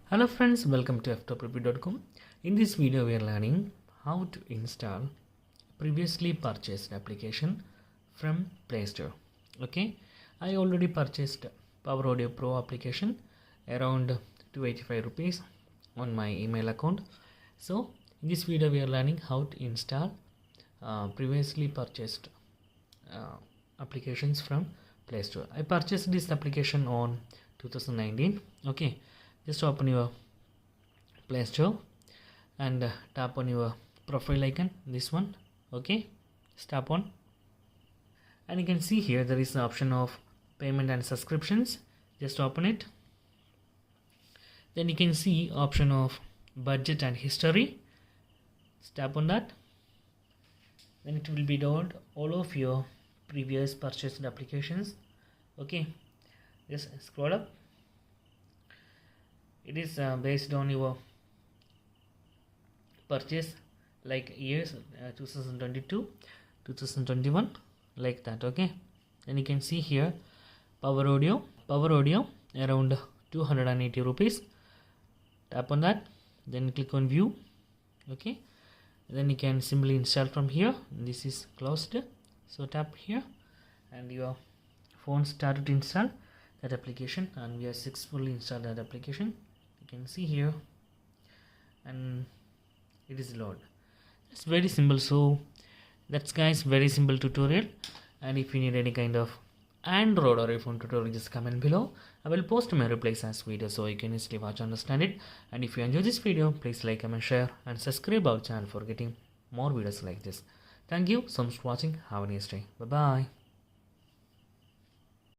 Hello friends, welcome to Ftopreview.com. In this video we are learning how to install previously purchased application from Play Store. Okay, I already purchased Power Audio Pro application around 285 rupees on my email account. So in this video we are learning how to install previously purchased applications from Play Store. I purchased this application on 2019. Okay, just open your Play Store and tap on your profile icon, this one. Okay, just tap on, and you can see here there is an option of payment and subscriptions. Just open it. Then you can see option of budget and history. Just tap on that. Then it will be download all of your previous purchased applications. Okay, just scroll up. It is based on your purchase, like years 2022, 2021, like that. Okay, then you can see here Power Audio around 280 rupees. Tap on that, then click on view. Okay, then you can simply install from here. This is closed, so tap here and your phone started to install that application, and we have successfully installed that application. You can see here, and it is load. It's very simple. So that's guys, very simple tutorial. And if you need any kind of Android or iPhone tutorial, just comment below. I will post my replies as video so you can easily watch and understand it. And if you enjoy this video, please like, comment, share and subscribe our channel for getting more videos like this. Thank you so much for watching. Have a nice day. Bye bye.